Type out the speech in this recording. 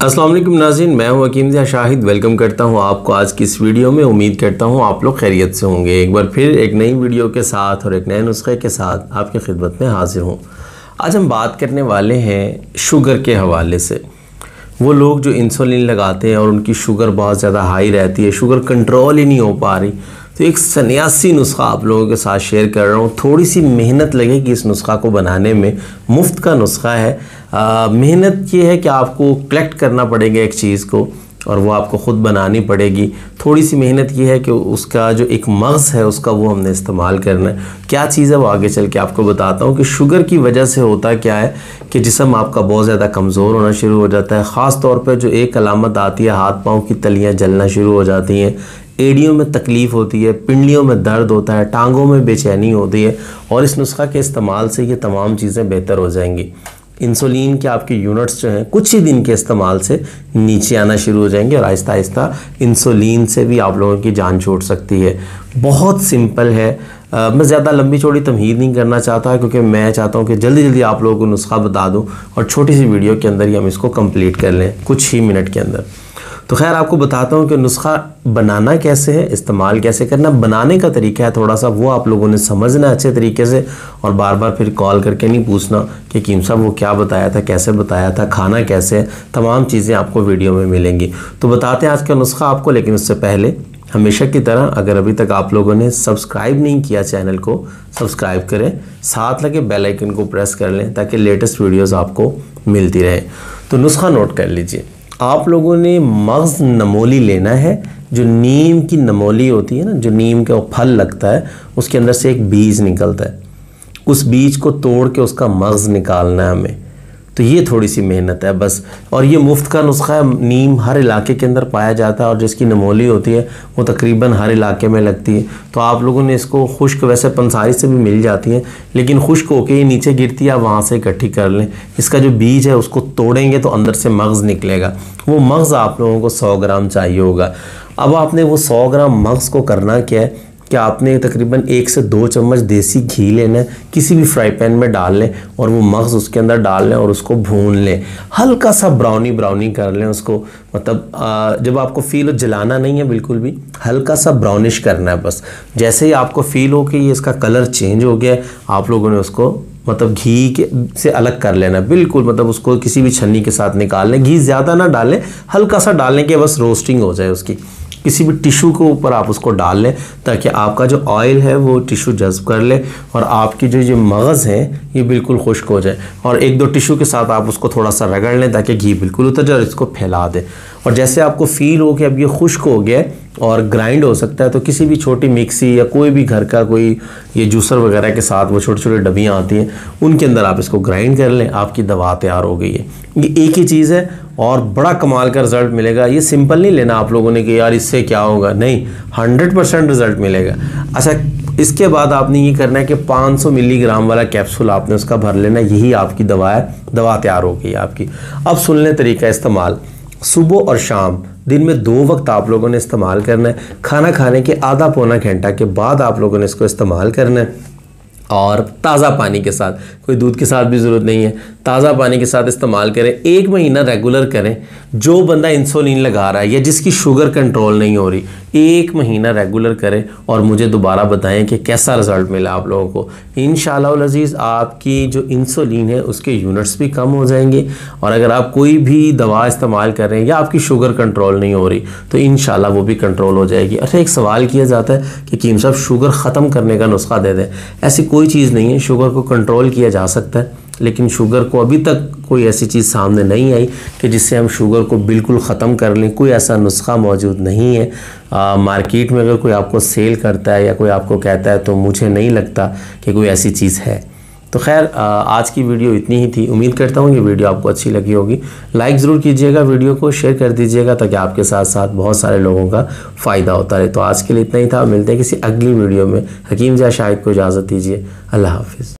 अस्सलाम वालेकुम नाज़रीन, मैं हूं हकीम ज़िया शाहिद। वेलकम करता हूं आपको आज की इस वीडियो में। उम्मीद करता हूं आप लोग खैरियत से होंगे। एक बार फिर एक नई वीडियो के साथ और एक नए नुस्खे के साथ आपकी खिदमत में हाजिर हूं। आज हम बात करने वाले हैं शुगर के हवाले से। वो लोग जो इंसुलिन लगाते हैं और उनकी शुगर बहुत ज़्यादा हाई रहती है, शुगर कंट्रोल ही नहीं हो पा रही, तो एक सन्यासी नुस्खा आप लोगों के साथ शेयर कर रहा हूँ। थोड़ी सी मेहनत लगेगी इस नुस्खा को बनाने में, मुफ्त का नुस्खा है। मेहनत ये है कि आपको कलेक्ट करना पड़ेगा एक चीज़ को और वो आपको ख़ुद बनानी पड़ेगी। थोड़ी सी मेहनत ये है कि उसका जो एक मग़ज़ है उसका वो हमने इस्तेमाल करना है। क्या चीज़ है वो आगे चल के आपको बताता हूँ कि शुगर की वजह से होता क्या है कि जिस्म आपका बहुत ज़्यादा कमज़ोर होना शुरू हो जाता है। ख़ास तौर पर जो एक अलामत आती है, हाथ पाँव की तलियाँ जलना शुरू हो जाती हैं, एड़ियों में तकलीफ़ होती है, पिंडलियों में दर्द होता है, टांगों में बेचैनी होती है। और इस नुस्खा के इस्तेमाल से ये तमाम चीज़ें बेहतर हो जाएंगी। इंसुलिन के आपके यूनिट्स जो हैं कुछ ही दिन के इस्तेमाल से नीचे आना शुरू हो जाएंगे और आहिस्ता आहिस्ता इंसुलिन से भी आप लोगों की जान छूट सकती है। बहुत सिंपल है। मैं ज़्यादा लंबी चौड़ी तमहीद नहीं करना चाहता क्योंकि मैं चाहता हूँ कि जल्दी जल्दी आप लोगों को नुस्खा बता दूँ और छोटी सी वीडियो के अंदर ही हम इसको कंप्लीट कर लें कुछ ही मिनट के अंदर। तो खैर आपको बताता हूँ कि नुस्खा बनाना कैसे है, इस्तेमाल कैसे करना। बनाने का तरीका है थोड़ा सा वो आप लोगों ने समझना अच्छे तरीके से और बार बार फिर कॉल करके नहीं पूछना कि हकीम साहब वो क्या बताया था, कैसे बताया था, खाना कैसे है। तमाम चीज़ें आपको वीडियो में मिलेंगी। तो बताते हैं आज का नुस्खा आपको, लेकिन उससे पहले हमेशा की तरह अगर अभी तक आप लोगों ने सब्सक्राइब नहीं किया चैनल को सब्सक्राइब करें, साथ लगे बेल आइकन को प्रेस कर लें ताकि लेटेस्ट वीडियोज़ आपको मिलती रहे। तो नुस्खा नोट कर लीजिए। आप लोगों ने मग़ज़ नमोली लेना है। जो नीम की नमोली होती है ना, जो नीम का फल लगता है उसके अंदर से एक बीज निकलता है, उस बीज को तोड़ के उसका मग़ज़ निकालना है हमें। तो ये थोड़ी सी मेहनत है बस। और ये मुफ्त का नुस्खा है। नीम हर इलाके के अंदर पाया जाता है और जिसकी नमोली होती है वो तकरीबन हर इलाके में लगती है। तो आप लोगों ने इसको खुश्क, वैसे पंसारी से भी मिल जाती है लेकिन खुश्क होके ये नीचे गिरती है, आप वहाँ से इकट्ठी कर लें। इसका जो बीज है उसको तोड़ेंगे तो अंदर से मग़ज़ निकलेगा। वो मग़ज़ आप लोगों को 100 ग्राम चाहिए होगा। अब आपने वो 100 ग्राम मग़ज़ को करना क्या है कि आपने तकरीबन 1 से 2 चम्मच देसी घी लेना है, किसी भी फ्राई पैन में डाल लें और वो मग़ज़ उसके अंदर डाल लें और उसको भून लें। हल्का सा ब्राउनी कर लें उसको, मतलब जब आपको फील हो, जलाना नहीं है बिल्कुल भी, हल्का सा ब्राउनिश करना है बस। जैसे ही आपको फील हो कि ये इसका कलर चेंज हो गया है, आप लोगों ने उसको मतलब घी के से अलग कर लेना बिल्कुल। मतलब उसको किसी भी छन्नी के साथ निकाल लें। घी ज़्यादा ना डालें, हल्का सा डालने के बस रोस्टिंग हो जाए उसकी। किसी भी टिश्यू के ऊपर आप उसको डाल लें ताकि आपका जो ऑयल है वो टिश्यू जज़्ब कर ले और आपकी जो मग़ज़ है ये बिल्कुल खुश्क हो जाए। और 1-2 टिश्यू के साथ आप उसको थोड़ा सा रगड़ लें ताकि घी बिल्कुल उतर जाए और इसको फैला दें। और जैसे आपको फ़ील हो कि अब ये खुश्क हो गया और ग्राइंड हो सकता है तो किसी भी छोटी मिक्सी या कोई भी घर का कोई ये जूसर वगैरह के साथ वो छोटे छोटे डब्बियाँ आती हैं उनके अंदर आप इसको ग्राइंड कर लें। आपकी दवा तैयार हो गई है। ये एक ही चीज़ है और बड़ा कमाल का रिज़ल्ट मिलेगा। ये सिंपल नहीं लेना आप लोगों ने कि यार इससे क्या होगा, नहीं, 100% रिज़ल्ट मिलेगा। अच्छा, इसके बाद आपने ये करना है कि 500 मिलीग्राम वाला कैप्सूल आपने उसका भर लेना। यही आपकी दवा है, दवा तैयार हो गई आपकी। अब सुन लें तरीका इस्तेमाल। सुबह और शाम दिन में 2 वक्त आप लोगों ने इस्तेमाल करना है। खाना खाने के आधा पौना घंटा के बाद आप लोगों ने इसको इस्तेमाल करना है और ताज़ा पानी के साथ, कोई दूध के साथ भी ज़रूरत नहीं है, ताज़ा पानी के साथ इस्तेमाल करें। 1 महीना रेगुलर करें। जो बंदा इंसुलिन लगा रहा है या जिसकी शुगर कंट्रोल नहीं हो रही, 1 महीना रेगुलर करें और मुझे दोबारा बताएं कि कैसा रिज़ल्ट मिला आप लोगों को। इंशाअल्लाह अज़ीज़ आपकी जो इंसुलिन है उसके यूनिट्स भी कम हो जाएंगे। और अगर आप कोई भी दवा इस्तेमाल कर रहे हैं या आपकी शुगर कंट्रोल नहीं हो रही तो इंशाअल्लाह वो भी कंट्रोल हो जाएगी। अच्छा, एक सवाल किया जाता है कि हकीम साहब शुगर ख़त्म करने का नुस्खा दे दें। ऐसी कोई चीज़ नहीं है। शुगर को कंट्रोल किया जा सकता है लेकिन शुगर को अभी तक कोई ऐसी चीज़ सामने नहीं आई कि जिससे हम शुगर को बिल्कुल ख़त्म कर लें। कोई ऐसा नुस्खा मौजूद नहीं है। मार्केट में अगर कोई आपको सेल करता है या कोई आपको कहता है तो मुझे नहीं लगता कि कोई ऐसी चीज़ है। तो खैर आज की वीडियो इतनी ही थी। उम्मीद करता हूँ ये वीडियो आपको अच्छी लगी होगी। लाइक ज़रूर कीजिएगा, वीडियो को शेयर कर दीजिएगा ताकि आपके साथ साथ बहुत सारे लोगों का फ़ायदा होता रहे। तो आज के लिए इतना ही था। मिलते हैं किसी अगली वीडियो में। हकीम ज़िया शाहिद को इजाज़त दीजिए। अल्लाह हाफ़िज़।